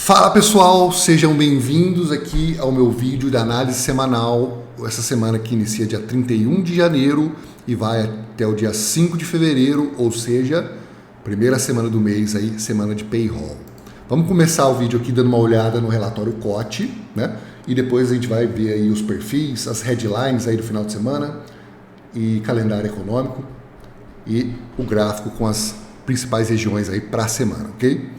Fala pessoal, sejam bem-vindos aqui ao meu vídeo de análise semanal, essa semana que inicia dia 31 de janeiro e vai até o dia 5 de fevereiro, ou seja, primeira semana do mês aí, semana de payroll. Vamos começar o vídeo aqui dando uma olhada no relatório COT, né? E depois a gente vai ver aí os perfis, as headlines aí do final de semana e calendário econômico e o gráfico com as principais regiões aí para a semana, ok?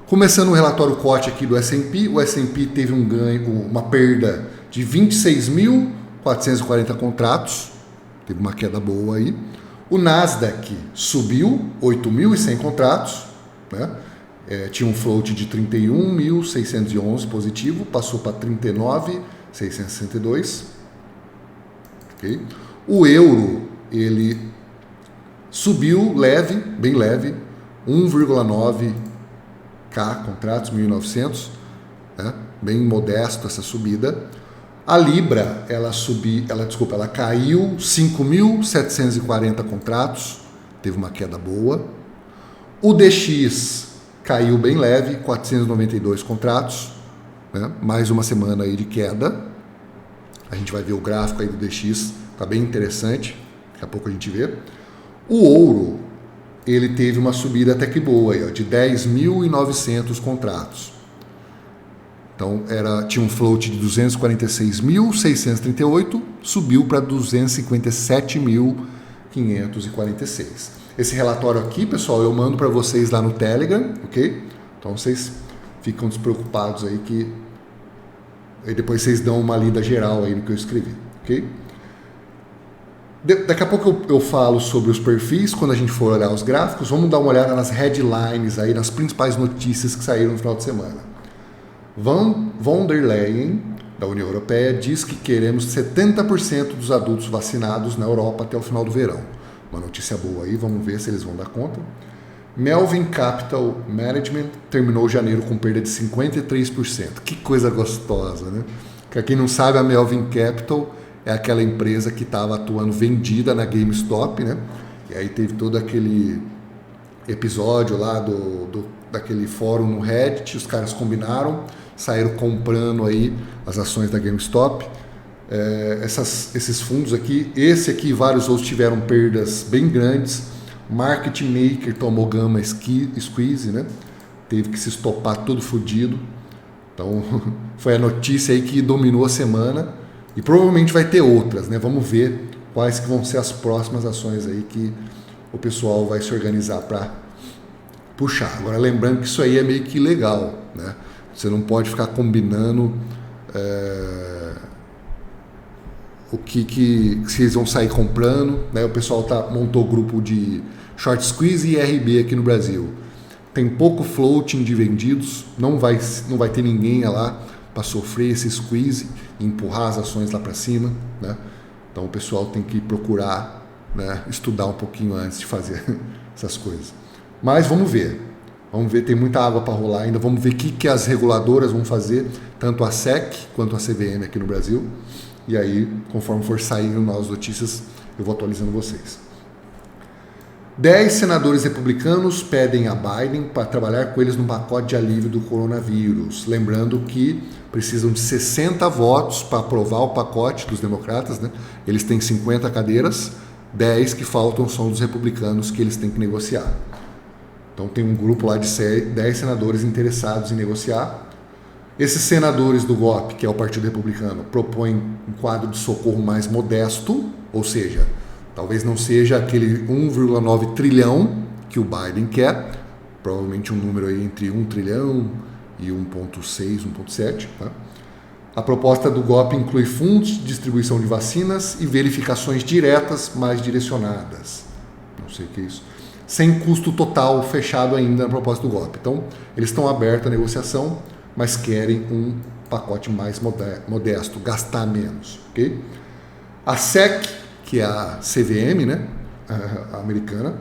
Começando o relatório COT aqui do S&P, o S&P teve um ganho, uma perda de 26.440 contratos, teve uma queda boa aí. O Nasdaq subiu 8.100 contratos, né? Tinha um float de 31.611 positivo, passou para 39.662. Okay? O euro, ele subiu leve, bem leve, 1,9 contratos, 1.900, né? Bem modesto essa subida. A Libra, ela caiu 5.740 contratos, teve uma queda boa. O DX caiu bem leve, 492 contratos, né? Mais uma semana aí de queda. A gente vai ver o gráfico aí do DX, tá bem interessante, daqui a pouco a gente vê. O ouro, ele teve uma subida até que boa aí, ó, de 10.900 contratos. Então tinha um float de 246.638, subiu para 257.546. Esse relatório aqui, pessoal, eu mando para vocês lá no Telegram, ok? Então vocês ficam despreocupados aí que aí depois vocês dão uma lida geral aí no que eu escrevi, ok? Daqui a pouco eu falo sobre os perfis, quando a gente for olhar os gráficos. Vamos dar uma olhada nas headlines aí, nas principais notícias que saíram no final de semana. Von der Leyen, da União Europeia, diz que queremos 70% dos adultos vacinados na Europa até o final do verão. Uma notícia boa aí, vamos ver se eles vão dar conta. Melvin Capital Management terminou janeiro com perda de 53%. Que coisa gostosa, né? Para quem não sabe, a Melvin Capital é aquela empresa que estava atuando vendida na GameStop, né? E aí teve todo aquele episódio lá daquele fórum no Reddit, os caras combinaram, saíram comprando aí as ações da GameStop. Esses fundos aqui, esse aqui e vários outros tiveram perdas bem grandes. Market Maker tomou gamma squeeze, né? Teve que se estopar todo fodido. Então foi a notícia aí que dominou a semana. E provavelmente vai ter outras, né? Vamos ver quais que vão ser as próximas ações aí que o pessoal vai se organizar para puxar. Agora, lembrando que isso aí é meio que ilegal, né? Você não pode ficar combinando o que vocês vão sair comprando, né? O pessoal montou grupo de short squeeze e RB aqui no Brasil. Tem pouco floating de vendidos, não vai ter ninguém lá para sofrer esse squeeze e empurrar as ações lá para cima, né? Então o pessoal tem que procurar, né, estudar um pouquinho antes de fazer essas coisas. Mas vamos ver, tem muita água para rolar ainda, vamos ver o que as reguladoras vão fazer, tanto a SEC quanto a CVM aqui no Brasil, e aí, conforme for saindo novas notícias, eu vou atualizando vocês. 10 senadores republicanos pedem a Biden para trabalhar com eles no pacote de alívio do coronavírus. Lembrando que precisam de 60 votos para aprovar o pacote dos democratas, né? Eles têm 50 cadeiras, 10 que faltam são dos republicanos que eles têm que negociar. Então tem um grupo lá de 10 senadores interessados em negociar. Esses senadores do GOP, que é o Partido Republicano, propõem um quadro de socorro mais modesto, ou seja, talvez não seja aquele 1,9 trilhão que o Biden quer, provavelmente um número aí entre 1 trilhão e 1,6, 1,7. Tá? A proposta do GOP inclui fundos de distribuição de vacinas e verificações diretas mais direcionadas. Não sei o que é isso. Sem custo total fechado ainda na proposta do GOP. Então, eles estão abertos à negociação, mas querem um pacote mais modesto, gastar menos. Okay? A SEC, que é a CVM, né, a americana,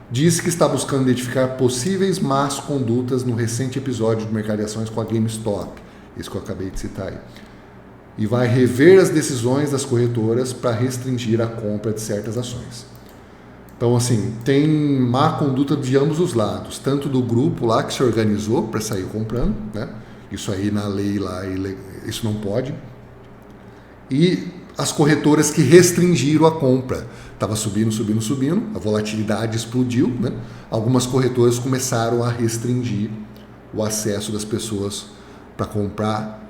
diz que está buscando identificar possíveis más condutas no recente episódio de mercado de ações com a GameStop, isso que eu acabei de citar aí, e vai rever as decisões das corretoras para restringir a compra de certas ações. Então, assim, tem má conduta de ambos os lados, tanto do grupo lá que se organizou para sair comprando, né, Isso aí na lei lá, isso não pode. E as corretoras que restringiram a compra. Estava subindo, a volatilidade explodiu, né? Algumas corretoras começaram a restringir o acesso das pessoas para comprar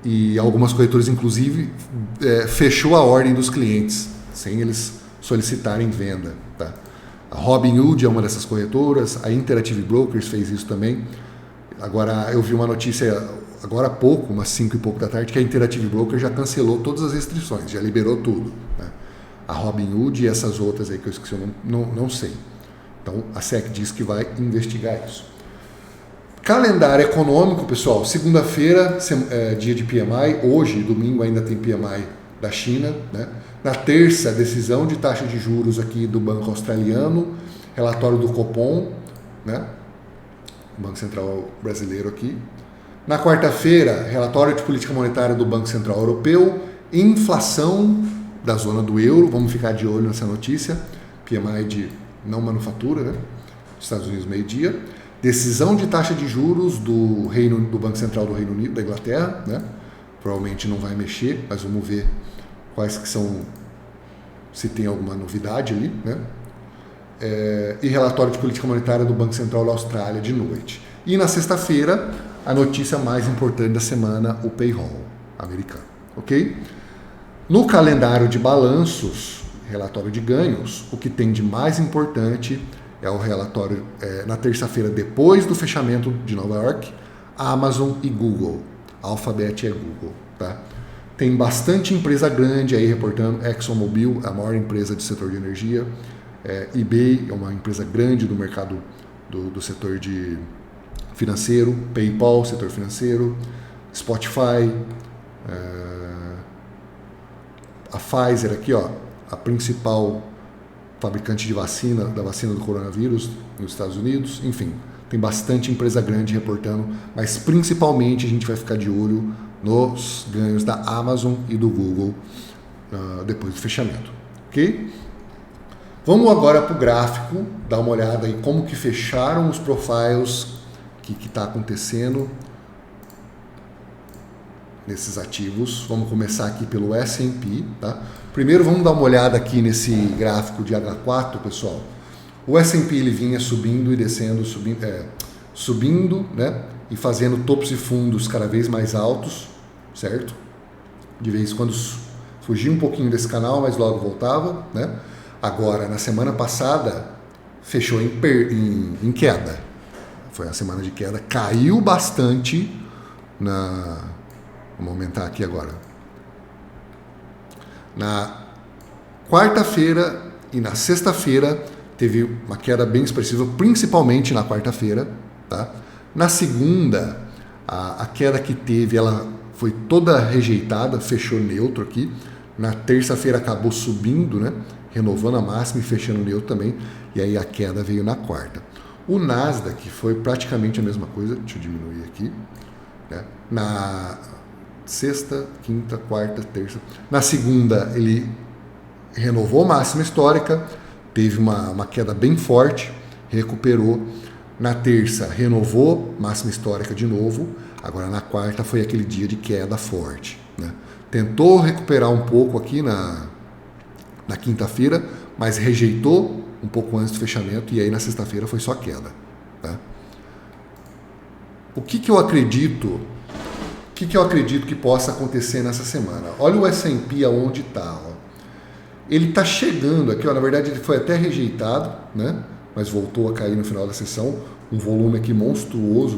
e algumas corretoras, inclusive, fechou a ordem dos clientes, sem eles solicitarem venda. Tá? A Robinhood é uma dessas corretoras, a Interactive Brokers fez isso também. Agora, eu vi uma notícia agora há pouco, umas 5 e pouco da tarde, que a Interactive Brokers já cancelou todas as restrições, já liberou tudo. Né? A Robinhood e essas outras aí que eu esqueci, eu não sei. Então, a SEC diz que vai investigar isso. Calendário econômico, pessoal, segunda-feira, dia de PMI, hoje, domingo, ainda tem PMI da China, né? Na terça, decisão de taxa de juros aqui do Banco Australiano, relatório do Copom, né? O Banco Central Brasileiro aqui. Na quarta-feira, relatório de política monetária do Banco Central Europeu, inflação da zona do euro, vamos ficar de olho nessa notícia, PMI de não manufatura, né? Estados Unidos, meio-dia. Decisão de taxa de juros do Banco Central do Reino Unido, da Inglaterra, né? Provavelmente não vai mexer, mas vamos ver quais que são, se tem alguma novidade ali, né? E relatório de política monetária do Banco Central da Austrália de noite. E na sexta-feira, a notícia mais importante da semana, o payroll americano, ok? No calendário de balanços, relatório de ganhos, o que tem de mais importante é o relatório na terça-feira, depois do fechamento de Nova York, Amazon e Google. Alphabet é Google, tá? Tem bastante empresa grande aí reportando. ExxonMobil, a maior empresa do setor de energia. eBay é uma empresa grande do mercado do setor de financeiro. PayPal, setor financeiro. Spotify. A Pfizer aqui, ó, a principal fabricante de vacina, da vacina do coronavírus nos Estados Unidos. Enfim, tem bastante empresa grande reportando, mas principalmente a gente vai ficar de olho nos ganhos da Amazon e do Google depois do fechamento, ok? Vamos agora para o gráfico, dar uma olhada em como que fecharam os profiles, o que está acontecendo nesses ativos. Vamos começar aqui pelo S&P, tá? Primeiro vamos dar uma olhada aqui nesse gráfico de H4, pessoal. O S&P ele vinha subindo e descendo, subindo, né? E fazendo topos e fundos cada vez mais altos, certo? De vez em quando fugia um pouquinho desse canal, mas logo voltava, né? Agora, na semana passada, fechou em queda. Foi a semana de queda, caiu bastante Vamos aumentar aqui agora. Na quarta-feira e na sexta-feira teve uma queda bem expressiva, principalmente na quarta-feira, tá? Na segunda, a queda que teve, ela foi toda rejeitada, fechou neutro aqui. Na terça-feira acabou subindo, né? Renovando a máxima e fechando neutro também. E aí a queda veio na quarta. O Nasdaq foi praticamente a mesma coisa. Deixa eu diminuir aqui, né? Na sexta, quinta, quarta, terça. Na segunda, ele renovou a máxima histórica, teve uma queda bem forte, recuperou. Na terça, renovou máxima histórica de novo. Agora, na quarta, foi aquele dia de queda forte, né? Tentou recuperar um pouco aqui na quinta-feira, mas rejeitou um pouco antes do fechamento, e aí na sexta-feira foi só queda, tá? O que eu acredito que possa acontecer nessa semana? Olha o S&P aonde está. Ele está chegando aqui, ó, na verdade ele foi até rejeitado, né? Mas voltou a cair no final da sessão. Um volume aqui monstruoso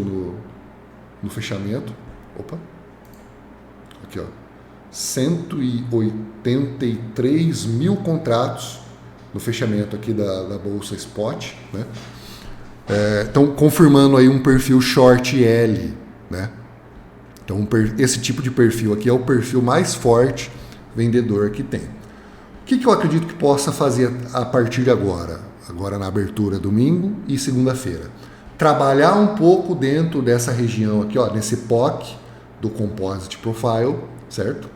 no fechamento. Opa! Aqui, ó. 183 mil contratos no fechamento aqui da Bolsa Spot, né? Estão confirmando aí um perfil short L, né? Então, esse tipo de perfil aqui é o perfil mais forte vendedor que tem. O que eu acredito que possa fazer a partir de agora na abertura, domingo e segunda-feira? Trabalhar um pouco dentro dessa região aqui, ó, nesse POC do Composite Profile, certo?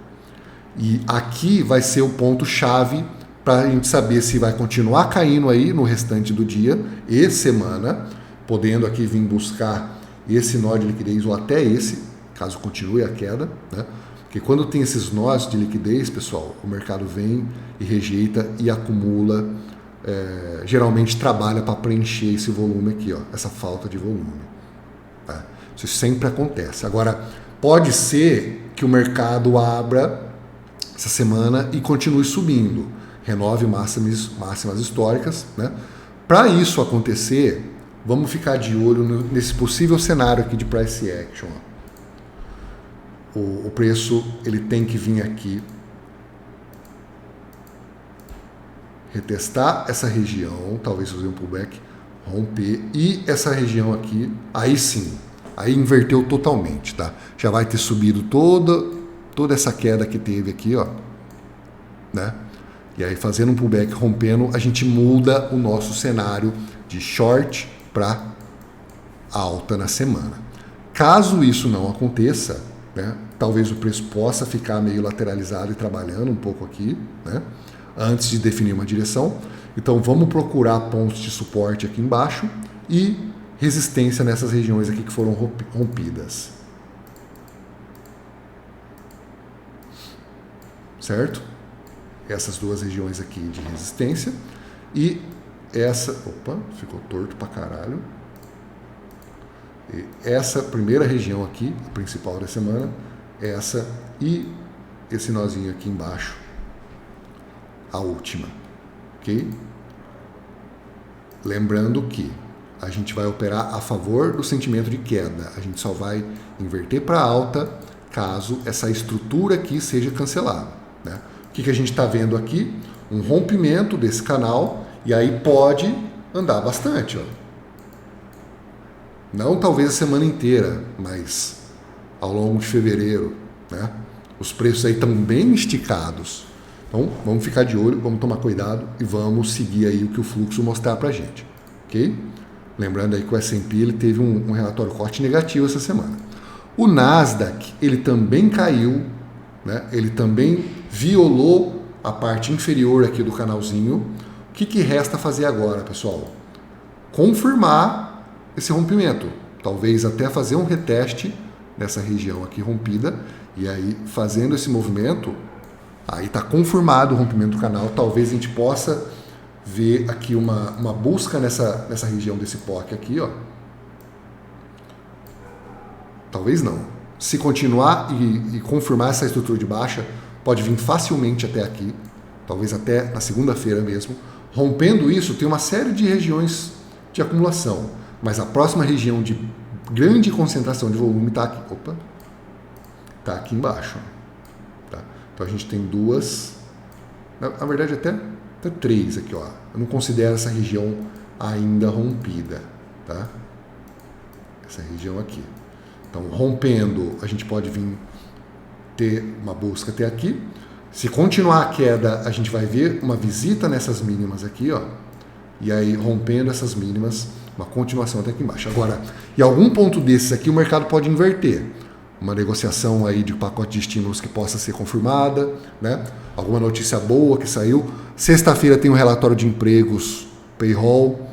E aqui vai ser o ponto-chave para a gente saber se vai continuar caindo aí no restante do dia e semana, podendo aqui vir buscar esse nó de liquidez, ou até esse, caso continue a queda, né? Porque quando tem esses nós de liquidez, pessoal, o mercado vem e rejeita e acumula, geralmente trabalha para preencher esse volume aqui, ó, essa falta de volume. Tá? Isso sempre acontece. Agora, pode ser que o mercado abra essa semana e continue subindo, renove máximas históricas, né? Para isso acontecer, vamos ficar de olho nesse possível cenário aqui de price action. Ó. O preço ele tem que vir aqui, retestar essa região, talvez fazer um pullback, romper, e essa região aqui, aí sim, aí inverteu totalmente, tá? Já vai ter subido toda essa queda que teve aqui, ó, né? E aí fazendo um pullback, rompendo, a gente muda o nosso cenário de short para alta na semana. Caso isso não aconteça, né, talvez o preço possa ficar meio lateralizado e trabalhando um pouco aqui, né, antes de definir uma direção. Então vamos procurar pontos de suporte aqui embaixo e resistência nessas regiões aqui que foram rompidas. Certo? Essas duas regiões aqui de resistência e essa... Opa, ficou torto pra caralho. E essa primeira região aqui, a principal da semana, essa e esse nozinho aqui embaixo, a última, ok? Lembrando que a gente vai operar a favor do sentimento de queda, a gente só vai inverter para alta caso essa estrutura aqui seja cancelada, né? O que a gente está vendo aqui? Um rompimento desse canal e aí pode andar bastante, ó. Não talvez a semana inteira, mas ao longo de fevereiro, né? Os preços aí estão bem esticados. Então, vamos ficar de olho, vamos tomar cuidado e vamos seguir aí o que o fluxo mostrar pra gente, ok? Lembrando aí que o S&P ele teve um relatório corte negativo essa semana. O Nasdaq, ele também caiu, né? Ele também violou a parte inferior aqui do canalzinho. O que resta fazer agora, pessoal? Confirmar esse rompimento, talvez até fazer um reteste nessa região aqui rompida, e aí fazendo esse movimento, aí está confirmado o rompimento do canal, talvez a gente possa ver aqui uma busca nessa região desse POC aqui, ó. Talvez não. Se continuar e confirmar essa estrutura de baixa, pode vir facilmente até aqui, talvez até na segunda-feira mesmo. Rompendo isso, tem uma série de regiões de acumulação. Mas a próxima região de grande concentração de volume está aqui. Opa! Está aqui embaixo. Tá? Então a gente tem duas. Na verdade, até três aqui, ó. Eu não considero essa região ainda rompida. Tá? Essa região aqui. Então, rompendo, a gente pode vir ter uma busca até aqui. Se continuar a queda, a gente vai ver uma visita nessas mínimas aqui, ó. E aí, rompendo essas mínimas, uma continuação até aqui embaixo. Agora, em algum ponto desses aqui, o mercado pode inverter. Uma negociação aí de pacote de estímulos que possa ser confirmada, né? Alguma notícia boa que saiu. Sexta-feira tem um relatório de empregos, payroll.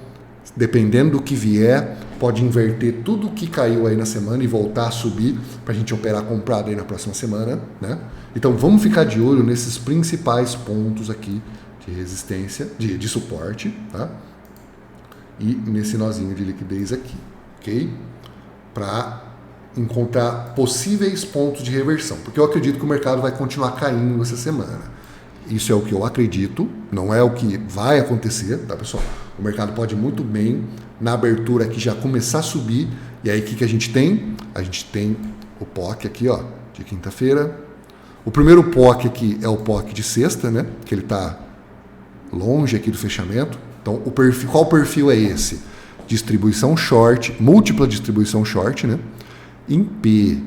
Dependendo do que vier, pode inverter tudo que caiu aí na semana e voltar a subir para a gente operar comprado aí na próxima semana, né? Então, vamos ficar de olho nesses principais pontos aqui de resistência, de suporte, tá? E nesse nozinho de liquidez aqui, ok? Para encontrar possíveis pontos de reversão, porque eu acredito que o mercado vai continuar caindo essa semana. Isso é o que eu acredito, não é o que vai acontecer, tá, pessoal? O mercado pode muito bem, na abertura aqui, já começar a subir, e aí o que a gente tem? A gente tem o POC aqui, ó, de quinta-feira. O primeiro POC aqui é o POC de sexta, né? Que ele está longe aqui do fechamento. Então, qual perfil é esse? Distribuição short, múltipla distribuição short, né? Em P.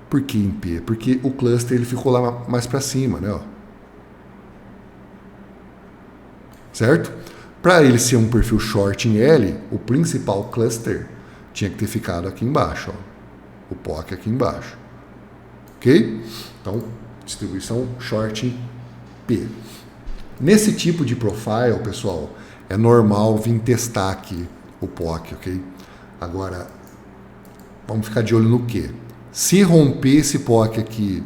Por que em P? Porque o cluster ele ficou lá mais para cima, né? Ó. Certo? Para ele ser um perfil short em L, o principal cluster tinha que ter ficado aqui embaixo, ó. O POC aqui embaixo. Ok? Então, distribuição short em P. Nesse tipo de profile, pessoal, é normal vir testar aqui o POC, ok? Agora, vamos ficar de olho no quê? Se romper esse POC aqui,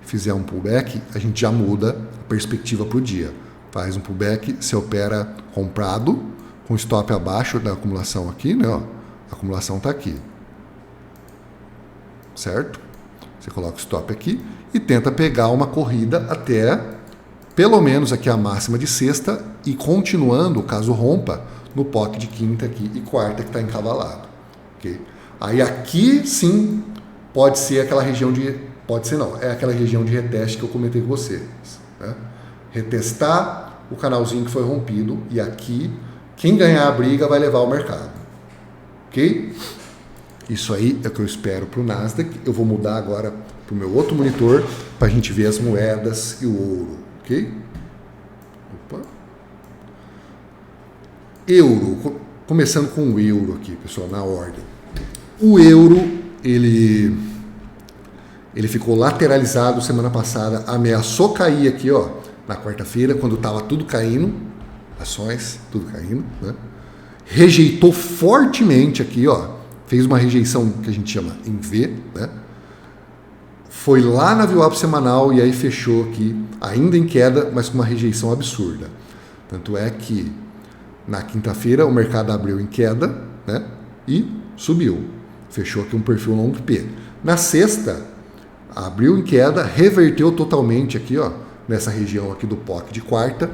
fizer um pullback, a gente já muda a perspectiva para o dia. Faz um pullback, você opera comprado, com stop abaixo da acumulação aqui, né? Ó, a acumulação está aqui. Certo? Você coloca o stop aqui e tenta pegar uma corrida até, pelo menos aqui a máxima de sexta e continuando, caso rompa, no POC de quinta aqui e quarta que está encavalado. Okay? Aí aqui sim pode ser aquela região de... Pode ser não, é aquela região de reteste que eu comentei com vocês. Né? Retestar o canalzinho que foi rompido e aqui quem ganhar a briga vai levar o mercado. Ok? Isso aí é o que eu espero para o Nasdaq. Eu vou mudar agora para o meu outro monitor para a gente ver as moedas e o ouro. Ok? Opa. Euro. Começando com o euro aqui, pessoal, na ordem. O euro, ele ficou lateralizado semana passada, ameaçou cair aqui, ó, na quarta-feira, quando estava tudo caindo, ações, tudo caindo, né? Rejeitou fortemente aqui, ó, fez uma rejeição que a gente chama em V, né? Foi lá na VWAP semanal e aí fechou aqui, ainda em queda, mas com uma rejeição absurda. Tanto é que na quinta-feira o mercado abriu em queda, né? E subiu. Fechou aqui um perfil long P. Na sexta, abriu em queda, reverteu totalmente aqui, ó, nessa região aqui do POC de quarta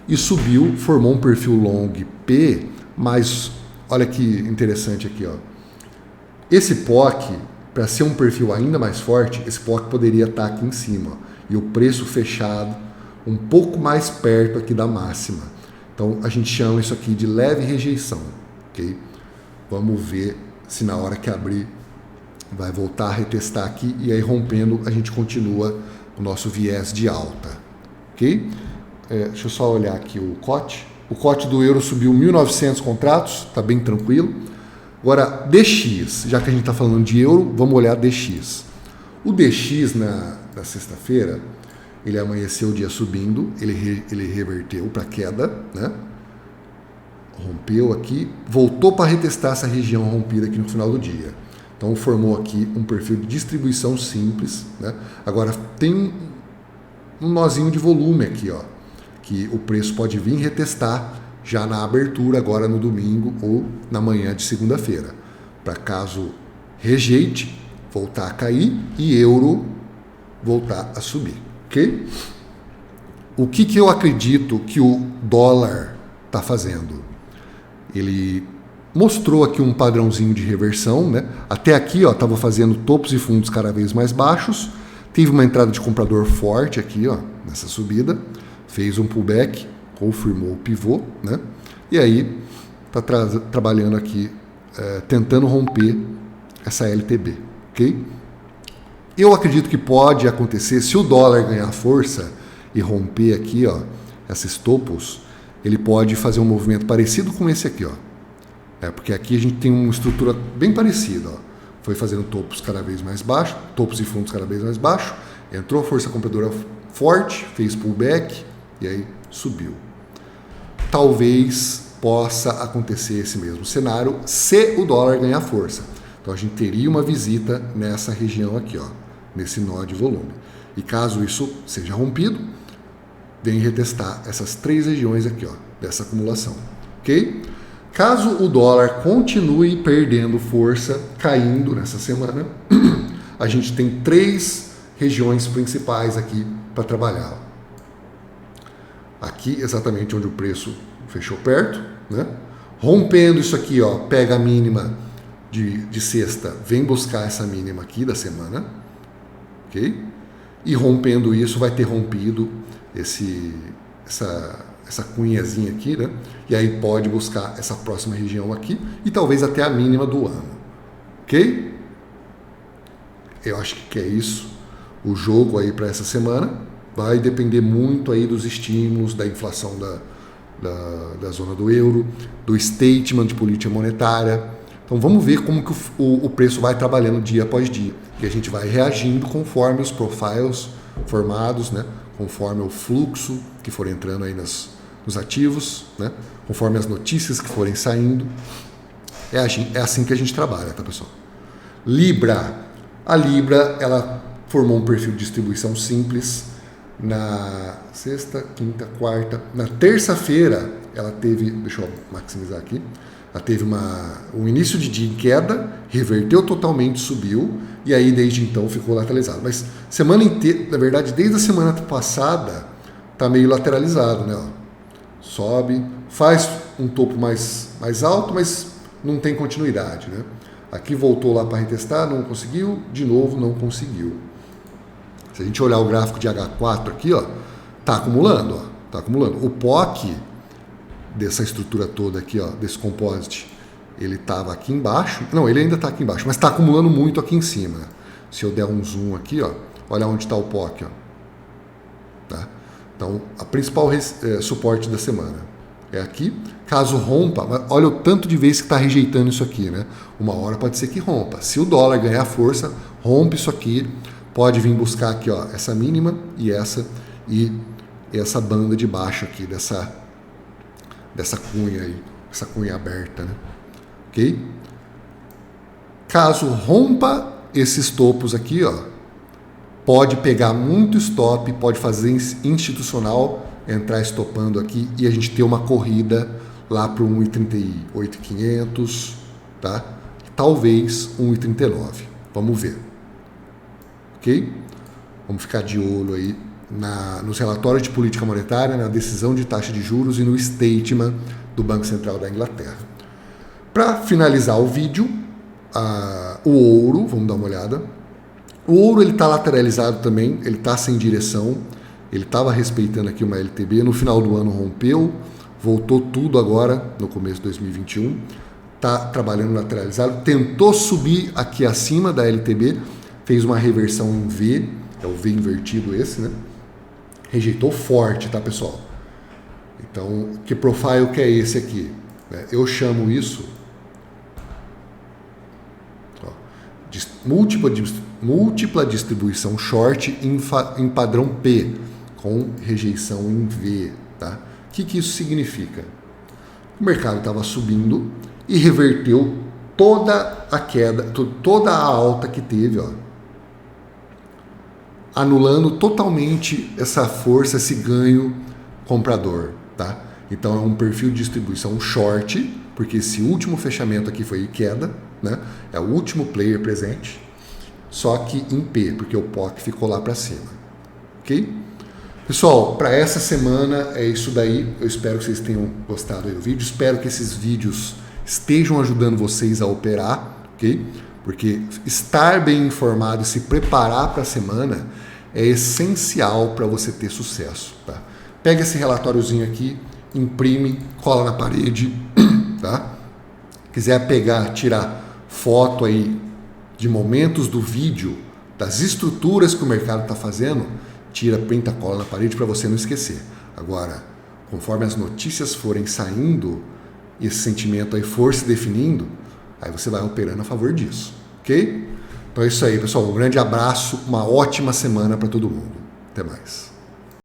e subiu, formou um perfil long P, mas olha que interessante aqui, ó. Esse POC, para ser um perfil ainda mais forte, esse POC poderia estar aqui em cima, ó, e o preço fechado um pouco mais perto aqui da máxima. Então a gente chama isso aqui de leve rejeição, ok? Vamos ver se na hora que abrir vai voltar a retestar aqui e aí rompendo a gente continua o nosso viés de alta, ok? Deixa eu só olhar aqui o COT. O COT do euro subiu 1.900 contratos, tá bem tranquilo. Agora, DX, já que a gente está falando de euro, vamos olhar DX. O DX na sexta-feira, ele amanheceu o dia subindo, ele reverteu para queda, né? Rompeu aqui, voltou para retestar essa região rompida aqui no final do dia. Então formou aqui um perfil de distribuição simples, né? Agora tem um nozinho de volume aqui, ó, que o preço pode vir retestar já na abertura agora no domingo ou na manhã de segunda-feira, para caso rejeite, voltar a cair e euro voltar a subir, ok? O que eu acredito que o dólar está fazendo? Ele mostrou aqui um padrãozinho de reversão, né? Até aqui, ó, estava fazendo topos e fundos cada vez mais baixos, teve uma entrada de comprador forte aqui, ó, nessa subida, fez um pullback, confirmou o pivô, né? E aí está trabalhando aqui, tentando romper essa LTB, ok? Eu acredito que pode acontecer, se o dólar ganhar força e romper aqui, ó, esses topos, ele pode fazer um movimento parecido com esse aqui, ó. Porque aqui a gente tem uma estrutura bem parecida, ó. Foi fazendo topos cada vez mais baixos, topos e fundos cada vez mais baixos, entrou força compradora forte, fez pullback e aí subiu. Talvez possa acontecer esse mesmo cenário se o dólar ganhar força. Então a gente teria uma visita nessa região aqui, ó, nesse nó de volume. E caso isso seja rompido, vem retestar essas três regiões aqui, ó, dessa acumulação, ok? Caso o dólar continue perdendo força, caindo nessa semana, a gente tem três regiões principais aqui para trabalhar. Aqui, exatamente onde o preço fechou perto, né? Rompendo isso aqui, ó, pega a mínima de sexta, vem buscar essa mínima aqui da semana, ok? E rompendo isso, vai ter rompido essa cunhazinha aqui, né? E aí pode buscar essa próxima região aqui e talvez até a mínima do ano, ok? Eu acho que é isso. O jogo aí para essa semana vai depender muito aí dos estímulos, da inflação da zona do euro, do statement de política monetária. Então vamos ver como que o preço vai trabalhando dia após dia. E a gente vai reagindo conforme os profiles formados, né? Conforme o fluxo que for entrando aí nos ativos, né? Conforme as notícias que forem saindo. É assim que a gente trabalha, tá, pessoal? Libra. A Libra, ela formou um perfil de distribuição simples na sexta, quinta, quarta. Na terça-feira, ela teve, deixa eu maximizar aqui, ela teve um início de dia em queda, reverteu totalmente, subiu, e aí desde então ficou lateralizado. Mas semana inteira, na verdade, desde a semana passada, tá meio lateralizado, né? Ó. Sobe, faz um topo mais alto, mas não tem continuidade, né? Aqui voltou lá para retestar, não conseguiu, de novo não conseguiu. Se a gente olhar o gráfico de H4 aqui, ó, tá acumulando, ó, tá acumulando. O POC dessa estrutura toda aqui, ó, desse composite, ele estava aqui embaixo. Não, ele ainda está aqui embaixo, mas está acumulando muito aqui em cima. Se eu der um zoom aqui, ó, olha onde está o POC, ó. Tá? Então, a principal suporte da semana é aqui. Caso rompa, olha o tanto de vezes que está rejeitando isso aqui, né? Uma hora pode ser que rompa. Se o dólar ganhar força, rompe isso aqui. Pode vir buscar aqui, ó, essa mínima e essa banda de baixo aqui, dessa cunha aí, essa cunha aberta, né? Ok? Caso rompa esses topos aqui, ó, pode pegar muito stop, pode fazer institucional, entrar estopando aqui e a gente ter uma corrida lá para 1,38,500, tá? Talvez 1,39. Vamos ver. Ok? Vamos ficar de olho aí nos relatórios de política monetária, na decisão de taxa de juros e no statement do Banco Central da Inglaterra. Para finalizar o vídeo, o ouro, vamos dar uma olhada. O ouro ele está lateralizado também, ele está sem direção, ele estava respeitando aqui uma LTB, no final do ano rompeu, voltou tudo agora no começo de 2021, está trabalhando lateralizado, tentou subir aqui acima da LTB, fez uma reversão em V, é o V invertido esse, né? Rejeitou forte, tá, pessoal? Então, que profile que é esse aqui? Eu chamo isso múltipla distribuição short em padrão P, com rejeição em V, tá? O que isso significa? O mercado estava subindo e reverteu toda a queda, toda a alta que teve, ó, anulando totalmente essa força, esse ganho comprador, tá? Então é um perfil de distribuição short, porque esse último fechamento aqui foi queda, né? É o último player presente, só que em P, porque o POC ficou lá para cima, ok? Pessoal, para essa semana é isso daí. Eu espero que vocês tenham gostado aí do vídeo, espero que esses vídeos estejam ajudando vocês a operar, ok? Porque estar bem informado e se preparar para a semana é essencial para você ter sucesso, tá? Pega esse relatóriozinho aqui, imprime, cola na parede, tá? Quiser tirar foto aí de momentos do vídeo, das estruturas que o mercado está fazendo, tira, printa, cola na parede para você não esquecer. Agora, conforme as notícias forem saindo, esse sentimento aí for se definindo, aí você vai operando a favor disso, ok? Então é isso aí, pessoal. Um grande abraço, uma ótima semana para todo mundo. Até mais.